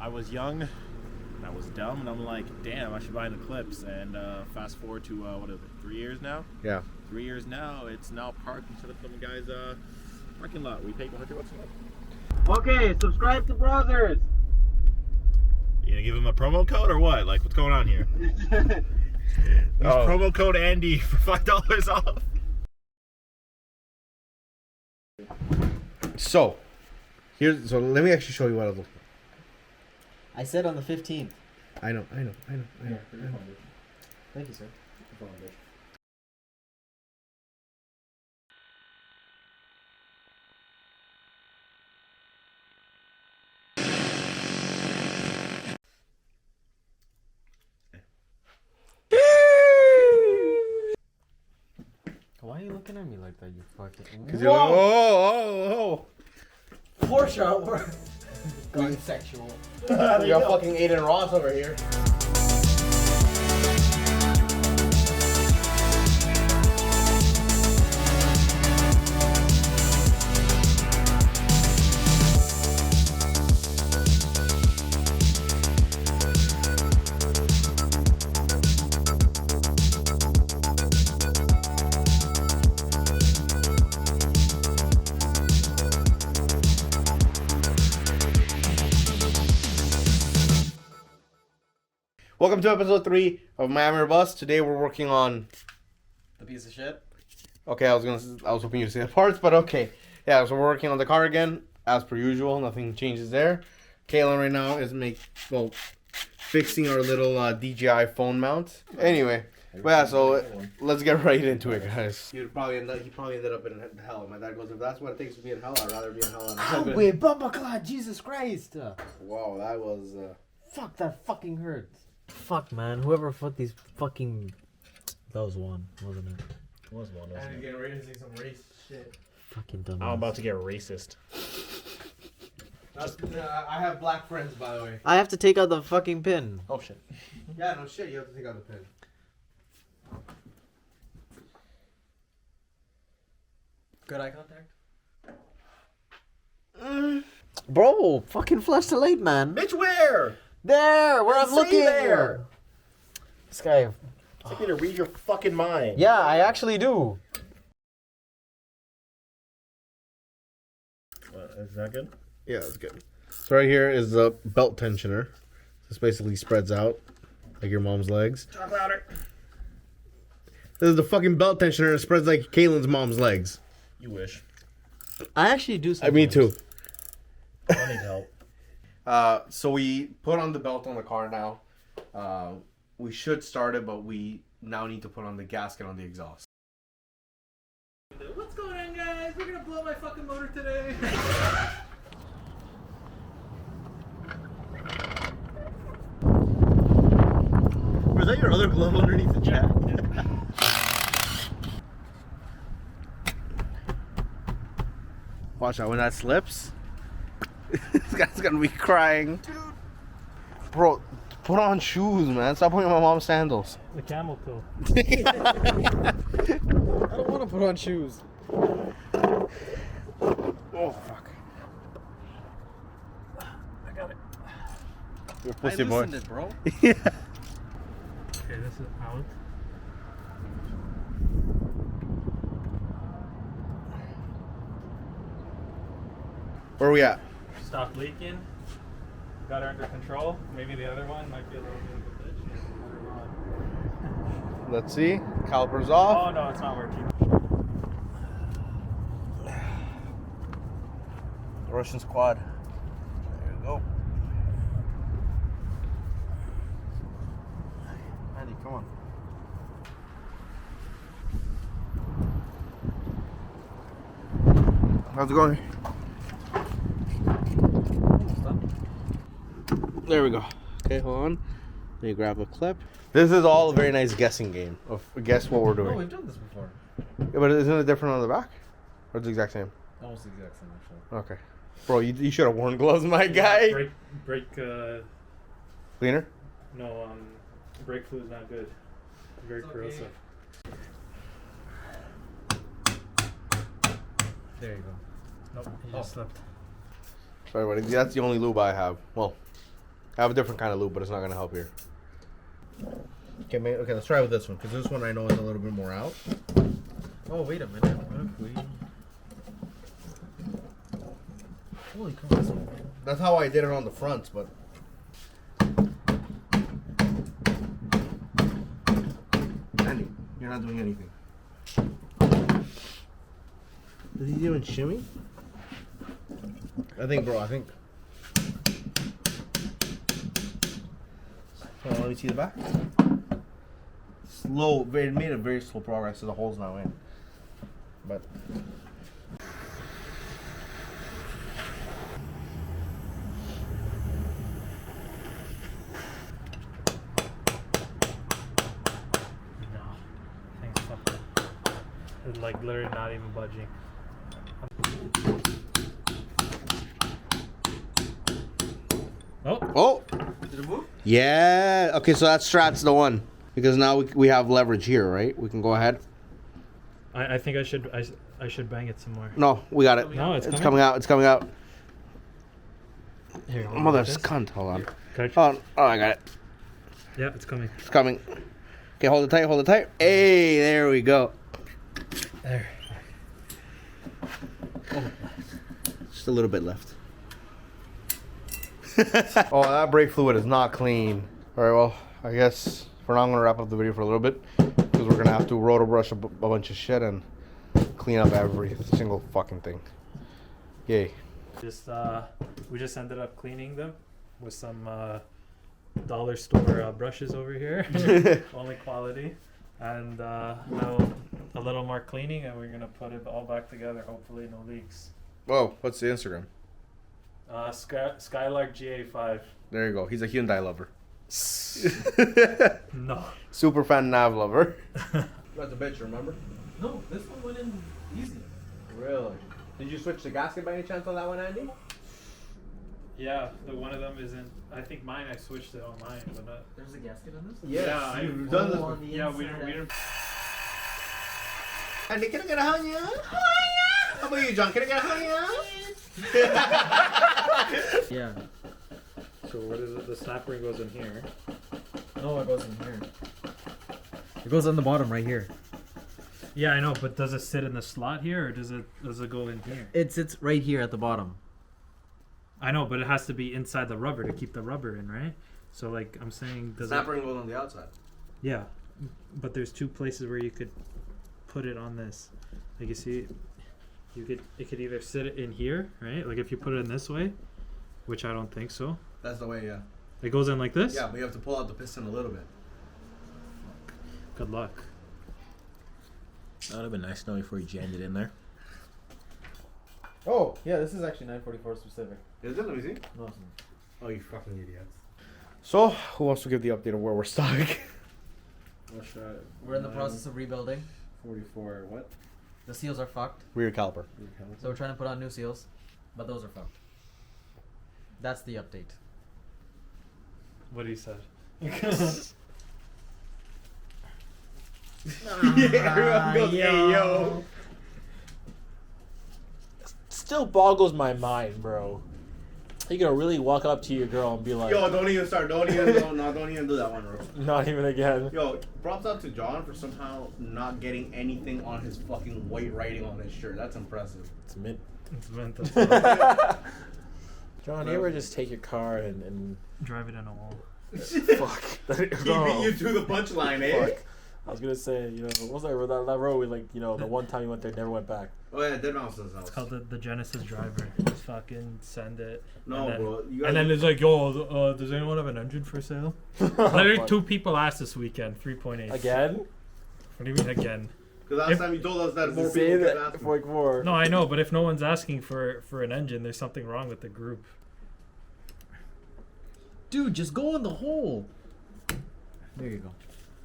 I was young, and I was dumb, and I'm like, damn, I should buy an Eclipse. And fast forward to, what is it, 3 years now? Yeah. 3 years now, it's now parked instead of some guy's parking lot. We paid $100 a month. Okay, subscribe to Brothers. You gonna give him a promo code or what? Like, what's going on here? Use promo code Andy for $5 off. So let me actually show you what I look. I said on the 15th. I know. Thank you, sir. Why are you looking at me like that, you fucking... Because you're like, oh. Porsche, we're going sexual. We got fucking Aiden Ross over here. Welcome to episode 3 of Miami Bus. Today we're working on The piece of shit. Okay, I was hoping you'd say the parts, but okay. Yeah, so we're working on the car again, as per usual. Nothing changes there. Kaylin right now is fixing our little DJI phone mount. Anyway, but yeah, so let's get right into it, guys. He probably ended up in hell. My dad goes, if that's what it takes to be in hell, I'd rather be in hell than heaven. Wait, Bumbleclad, Jesus Christ! Wow, that was Fuck, that fucking hurts. Fuck, man. Whoever fucked these fucking... That was one, wasn't it? It was one, wasn't it? getting ready to see some race shit. Fucking dumb. I'm about to get racist. I have black friends, by the way. I have to take out the fucking pin. Oh, shit. Yeah, no shit, you have to take out the pin. Good eye contact? Bro, fucking flush the light, man. Bitch, where? There, where I'm Say looking. there. This guy. Take me to read your fucking mind. Yeah, I actually do. Is that good? Yeah, that's good. So right here is the belt tensioner. This basically spreads out like your mom's legs. Talk louder. This is the fucking belt tensioner. It spreads like Kaylin's mom's legs. You wish. I actually do sometimes. Me too. I need help. So we put on the belt on the car now. We should start it, but we now need to put on the gasket on the exhaust. What's going on, guys? We're gonna blow my fucking motor today. Was that your other glove underneath the jack? Watch out when that slips. This guy's gonna be crying. Dude. Bro, put on shoes, man. Stop putting on my mom's sandals. The camel toe. I don't want to put on shoes. Oh, fuck. I got it. You're a pussy boy. It, bro. Yeah. Okay, this is out. Where are we at? Stopped leaking. Got her under control. Maybe the other one might be a little bit of a bitch. Let's see. Calipers off. Oh no, it's not working. Russian squad. There you go. Andy, come on. How's it going? There we go. Okay, hold on. Let me grab a clip. This is all a very nice guessing game of guess what we're doing. Oh, we've done this before. Yeah, but isn't it different on the back? Or it's the exact same? Almost the exact same, actually. Okay. Bro, you should have worn gloves, my guy. Brake Cleaner? no, brake fluid's not good. Very It's okay. corrosive. There you go. Nope, he just slipped. Sorry, buddy. That's the only lube I have. Well, I have a different kind of lube, but it's not gonna help here. Okay, okay, let's try with this one, because this one I know is a little bit more out. Oh, wait a minute. What if we... Holy crap. That's how I did it on the fronts, but... Andy, you're not doing anything. Is he doing shimmy? I think, bro, I think... So, let me see the back. Slow, it made a very slow progress, so the hole's now in. But... It's like literally not even budging. Oh! Did it move? Yeah! Okay, so that Strat's the one. Because now we have leverage here, right? We can go ahead. I think I should bang it some more. No, we got it. No, it's coming out. It's coming out. Here, Mother's cunt. Hold on. Can I- Hold on. Oh, I got it. Yeah, it's coming. It's coming. Okay, hold it tight. Hold it tight. Hey, there we go. There. Just a little bit left. Oh, that brake fluid is not clean. All right, well, I guess for now I'm gonna wrap up the video for a little bit because we're gonna have to rotor brush a bunch of shit and clean up every single fucking thing. Yay. We just ended up cleaning them with some dollar store brushes over here, only quality, and now a little more cleaning, and we're gonna put it all back together. Hopefully, no leaks. Whoa, what's the Instagram? Skylark GA5. There you go. He's a Hyundai lover. No. Super fan nav lover. That's a bitch, remember? No, this one went in easy. Really? Did you switch the gasket by any chance on that one, Andy? Yeah, the one of them isn't. I think mine. I switched it on mine, but not. There's a gasket on this? Yes, Yeah, you've done this. on the Yeah, we inside. didn't. Andy, can I get a Hanya? How about you, John? Can I get a Hanya? Yeah. So what is it? The snap ring goes in here. No, it goes in here. It goes on the bottom right here. Yeah, I know, but does it sit in the slot here, or does it go in here? It sits right here at the bottom. I know, but it has to be inside the rubber to keep the rubber in, right? So like I'm saying, does Snap it? ring goes on the outside. Yeah, but there's two places where you could put it on this. Like you see, it could either sit in here, right? Like if you put it in this way, which I don't think so. That's the way, yeah. It goes in like this. Yeah, but you have to pull out the piston a little bit. Good luck. That would have been nice to know before you jammed it in there. Oh, yeah, this is actually 944 specific. Is it? Let me see. No, it's not. Oh, you fucking idiots. So, who wants to give the update of where we're stuck? We're in the process of rebuilding. 44, what? The seals are fucked. Rear caliper. So we're trying to put on new seals, but those are fucked. That's the update. What he said. Everyone goes, "Hey, yo." Still boggles my mind, bro. You gonna really walk up to your girl and be like, Yo, don't even start. Don't even do that one, bro. not even again. Yo, props out to John for somehow not getting anything on his fucking white writing on his shirt. That's impressive. It's mint. It's meant to John, you ever just take your car and drive it in a wall. fuck? He beat you to the punchline, eh? Fuck. I was gonna say, what was that road we like, the one time you went there, never went back. Oh yeah, Dead Mouse does It's called the Genesis driver. Just fucking send it. No, and then, bro. You guys and then it's like, yo, does anyone have an engine for sale? Literally, 2 people asked this weekend, 3.8. Again? What do you mean again? Because last time you told us that more Say people kept that asking. like more. No, I know, but if no one's asking for an engine, there's something wrong with the group. Dude, just go in the hole. There you go.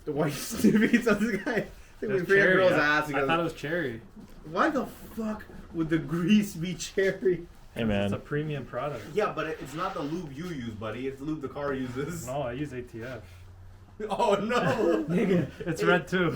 The white snivvies of this guy. They That's would free a cherry. girl's I ass. He goes, thought it was cherry. why the fuck would the grease be cherry? Hey It's a man. premium product. Yeah, but it's not the lube you use, buddy. It's the lube the car uses. No, I use ATF. Oh no! It's red too.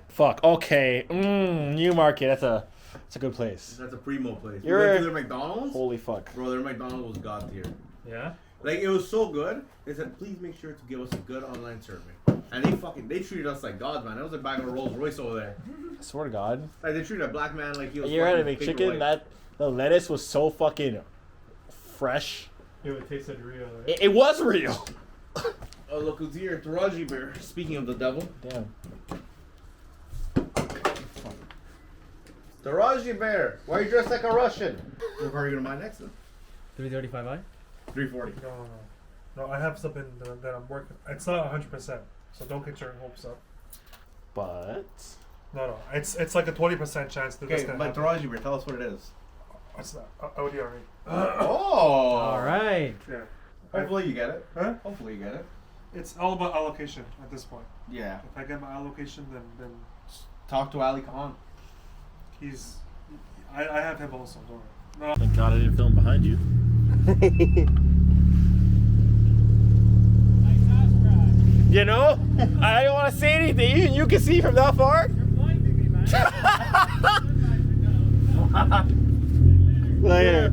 Fuck. Okay. Newmarket. That's a good place. That's a primo place. You're- You went to their McDonald's? Holy fuck. Bro, their McDonald's was god tier. Yeah? Like, it was so good. They said, please make sure to give us a good online survey. And they treated us like gods, man. It was like back of a Rolls Royce over there. I swear to God. Like, they treated a black man like he was. You had to fucking make paper chicken. white. The lettuce was so fucking fresh. It tasted real. Right? It was real. Oh, look who's here. Taraji Bear. Speaking of the devil. Damn. Taraji Bear. Why are you dressed like a Russian? What car are you going to buy next then? 335i? 340. No, I have something that I'm working. It's not 100%, so don't get your hopes up. But No, it's like a 20% chance that this Okay, can but happen. Taraji Bear, tell us what it is. It's not ODRE. Oh! Alright. Yeah. Hopefully you get it. Huh? Hopefully you get it. It's all about allocation at this point. Yeah. If I get my allocation, then Talk to Ali Khan. he's. I have him also. Don't worry. No. Thank God I didn't film behind you. you know, I don't want to say anything. Even you can see from that far. You're blinding me, man. Later.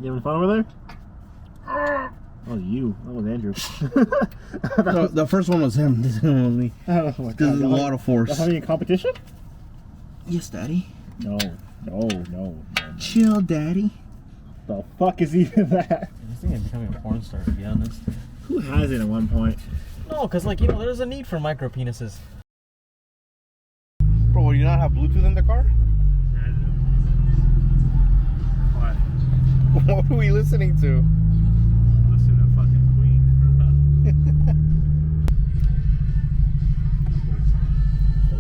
You having fun over there? Oh, you. That was Andrew. The first one was him. This one was me. Oh my This is a lot of force. Having a competition? Yes, Daddy. No. Chill, Daddy. The fuck is even that? I think I'm becoming a porn star, to be honest. Who has it at one point? No, because, like, you know, there's a need for micro penises. Bro, will you not have Bluetooth in the car? What? What are we listening to? Listen to fucking Queen.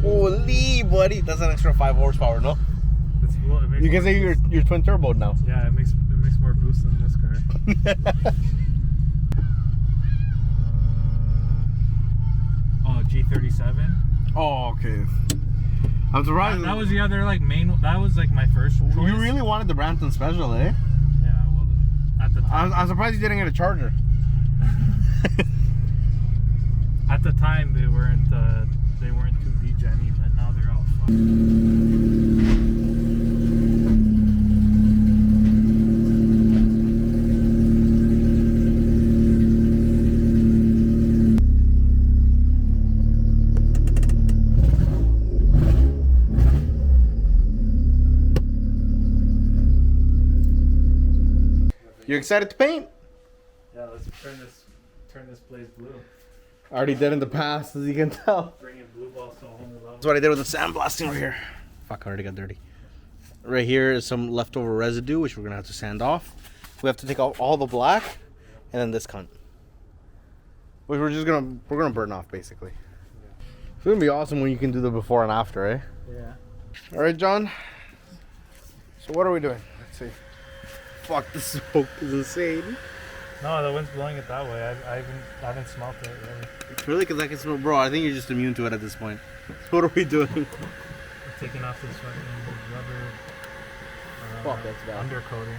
Holy, buddy. That's an extra 5 horsepower, no? It's cool. It makes You can more say you're twin turbo now. Yeah, it makes more boost than this car. Oh, G37. Oh, okay. I'm surprised. That was the other like main. That was like my first choice. You really wanted the Brampton Special, eh? Yeah. Well, at the time. I'm surprised you didn't get a Charger. At the time, they weren't too V-Gen-y, but now they're all fun. You excited to paint? Yeah, let's turn this place blue. I already did in the past, as you can tell. Bring in blue balls to a whole new level. That's what I did with the sandblasting right here. Fuck, I already got dirty. Right here is some leftover residue, which we're gonna have to sand off. We have to take out all the black, and then this cunt, which we're gonna burn off basically. It's gonna be awesome when you can do the before and after, eh? Yeah. All right, John. So what are we doing? Let's see. Fuck, this smoke is insane. No, the wind's blowing it that way. I haven't smelt it really. Really? Because I can smell, bro. I think you're just immune to it at this point. What are we doing? I'm taking off this fucking rubber Fuck, that's bad. undercoating.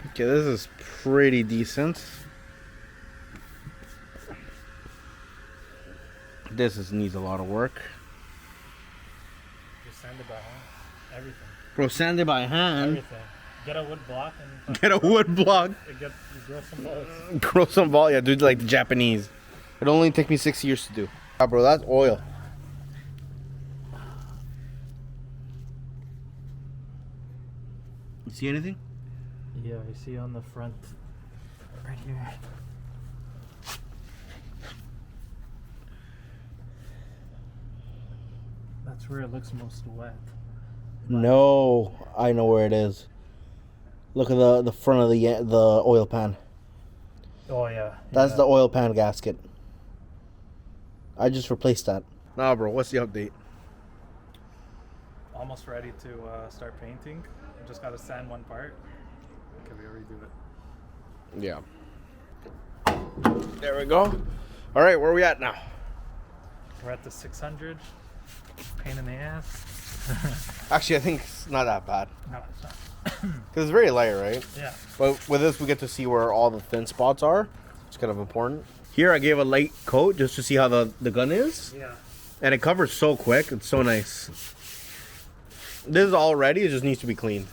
Okay, this is pretty decent. Needs a lot of work. Just sand it by hand. Everything. Bro, sand it by hand. Everything. Get a wood block and Get a wood block. you grow some balls. Grow some ball. Yeah, do it like the Japanese. It only take me 6 years to do. Ah, bro, that's oil. You see anything? Yeah, you see on the front, right here. That's where it looks most wet. No, I know where it is. Look at the front of the oil pan. Oh yeah. That's the oil pan gasket. I just replaced that. Nah, bro, what's the update? Almost ready to start painting. I just gotta sand one part. Okay, we already do it. Yeah. There we go. All right, where are we at now? We're at the 600. Pain in the ass. Actually, I think it's not that bad. No, it's not. Because it's very light, right? Yeah. But with this, we get to see where all the thin spots are. It's kind of important. Here, I gave a light coat just to see how the gun is. Yeah. And it covers so quick. It's so nice. This is all ready. It just needs to be cleaned.